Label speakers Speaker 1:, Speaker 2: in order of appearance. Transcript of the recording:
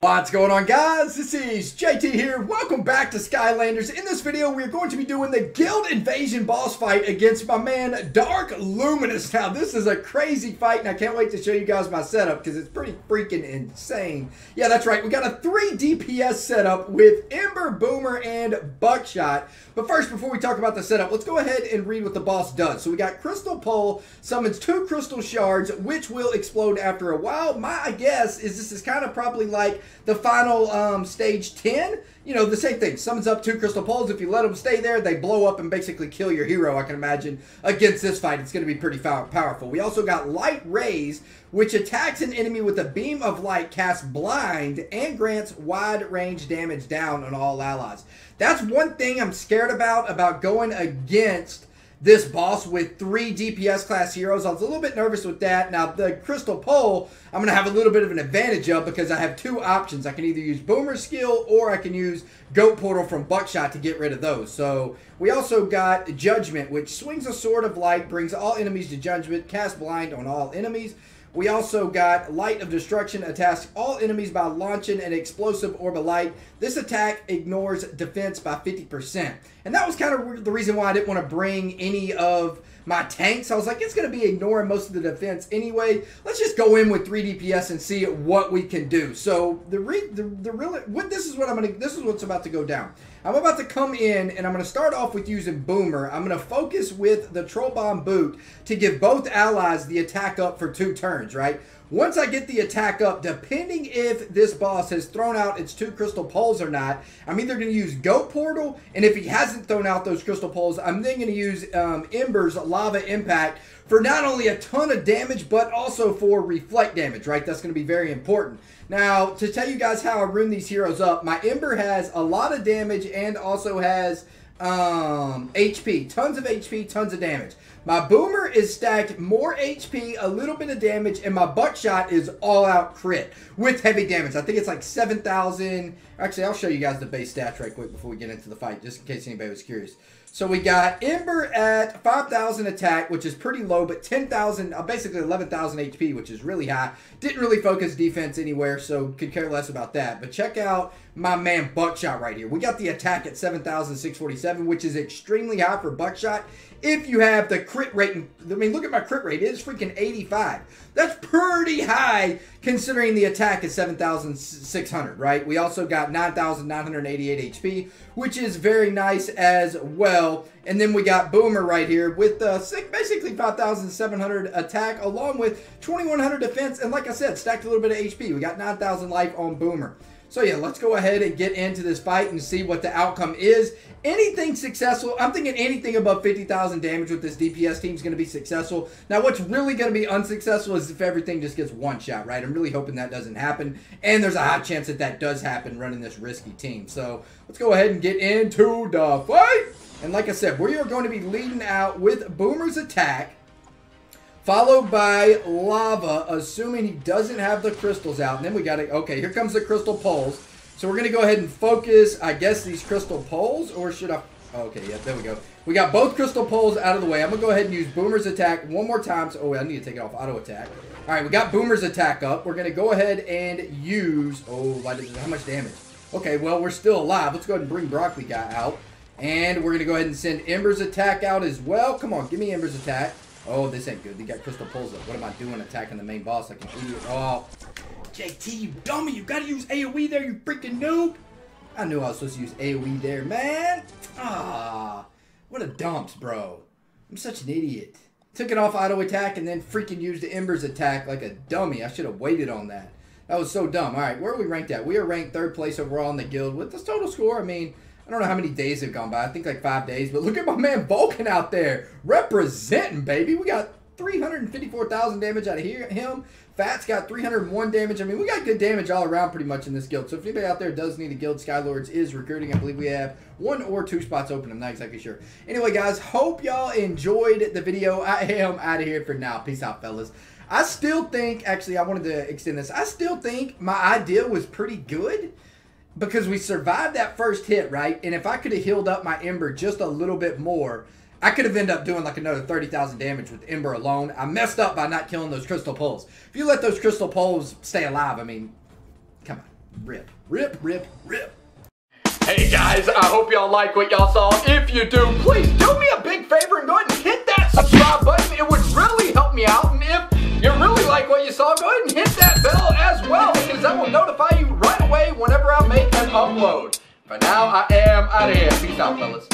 Speaker 1: What's going on, guys? This is JT here. Welcome back to Skylanders. In this video, we're going to be doing the Guild Invasion boss fight against my man, Dark Luminous. Now, this is a crazy fight, and I can't wait to show you guys my setup because it's pretty freaking insane. Yeah, that's right. We got a 3 DPS setup with Ember, Boomer, and Buckshot. But first, before we talk about the setup, let's go ahead and read what the boss does. So we got Crystal Pole, summons 2 crystal shards, which will explode after a while. My guess is this is kind of probably like the final stage 10, you know, the same thing. Summons up 2 crystal poles. If you let them stay there, they blow up and basically kill your hero, I can imagine. Against this fight, it's going to be pretty powerful. We also got Light Rays, which attacks an enemy with a beam of light, casts blind, and grants wide range damage down on all allies. That's one thing I'm scared about going against this boss with 3 DPS class heroes. I was a little bit nervous with that. Now, the Crystal Pole, I'm going to have a little bit of an advantage of because I have 2 options. I can either use Boomer's skill or I can use Goat Portal from Buckshot to get rid of those. So, we also got Judgment, which swings a sword of light, brings all enemies to judgment, casts blind on all enemies. We also got Light of Destruction, attacks all enemies by launching an explosive orb of light. This attack ignores defense by 50%. And that was kind of the reason why I didn't want to bring any of my tanks. I was like, it's going to be ignoring most of the defense anyway. Let's just go in with 3 DPS and see what we can do. So this is what's about to go down. I'm about to come in and I'm going to start off with using Boomer. I'm going to focus with the Troll Bomb Boot to give both allies the attack up for 2 turns, right? Once I get the attack up, depending if this boss has thrown out its 2 crystal poles or not, I'm either going to use Goat Portal, and if he hasn't thrown out those crystal poles, I'm then going to use Ember's Lava Impact for not only a ton of damage, but also for reflect damage, right? That's going to be very important. Now, to tell you guys how I rune these heroes up, my Ember has a lot of damage and also has HP. Tons of HP, tons of damage. My Boomer is stacked more HP, a little bit of damage, and my Buckshot is all-out crit with heavy damage. I think it's like 7,000. Actually, I'll show you guys the base stats right quick before we get into the fight, just in case anybody was curious. So we got Ember at 5,000 attack, which is pretty low, but 10,000, basically 11,000 HP, which is really high. Didn't really focus defense anywhere, so could care less about that. But check out my man Buckshot right here. We got the attack at 7,647, which is extremely high for Buckshot. If you have the crit rate, I mean, look at my crit rate. It is freaking 85. That's pretty high considering the attack is 7,600, right? We also got 9,988 HP, which is very nice as well. And then we got Boomer right here with basically 5,700 attack along with 2,100 defense. And like I said, stacked a little bit of HP. We got 9,000 life on Boomer. So yeah, let's go ahead and get into this fight and see what the outcome is. Anything successful, I'm thinking anything above 50,000 damage with this DPS team is going to be successful. Now, what's really going to be unsuccessful is if everything just gets one shot, right? I'm really hoping that doesn't happen. And there's a high chance that that does happen running this risky team. So let's go ahead and get into the fight. And like I said, we are going to be leading out with Boomer's attack, followed by Lava, assuming he doesn't have the crystals out. And then we got to, okay, here comes the crystal poles. So we're going to go ahead and focus, I guess, these crystal poles, or should I? Okay, yeah, there we go. We got both crystal poles out of the way. I'm going to go ahead and use Boomer's attack one more time. So, I need to take it off auto attack. All right, we got Boomer's attack up. We're going to go ahead and use, how much damage? Okay, well, we're still alive. Let's go ahead and bring Broccoli Guy out. And we're going to go ahead and send Ember's attack out as well. Come on, give me Ember's attack. Oh, this ain't good. They got crystal poles up. What am I doing attacking the main boss like an idiot? Oh, JT, you dummy. You got to use AoE there, you freaking noob. I knew I was supposed to use AoE there, man. Ah, what a dumps, bro. I'm such an idiot. Took it off auto attack and then freaking used the Ember's attack like a dummy. I should have waited on that. That was so dumb. All right, where are we ranked at? We are ranked 3rd place overall in the guild with this total score. I mean, I don't know how many days have gone by. I think like 5 days. But look at my man Vulcan out there. Representing, baby. We got 354,000 damage out of him. Fat's got 301 damage. I mean, we got good damage all around pretty much in this guild. So if anybody out there does need a guild, Skylords is recruiting. I believe we have 1 or 2 spots open. I'm not exactly sure. Anyway, guys, hope y'all enjoyed the video. I am out of here for now. Peace out, fellas. I still think, actually, I wanted to extend this. I still think my idea was pretty good, because we survived that first hit, right? And if I could have healed up my Ember just a little bit more, I could have ended up doing like another 30,000 damage with Ember alone. I messed up by not killing those crystal poles. If you let those crystal poles stay alive, I mean, come on. Rip, rip, rip, rip.
Speaker 2: Hey guys, I hope y'all like what y'all saw. If you do, please do me a big favor and go ahead and hit that subscribe button. It would really help me out. And if you really like what you saw, go ahead and hit that bell as well, because that will notify you right away whenever I make an upload. For now, I am out of here. Peace out, fellas.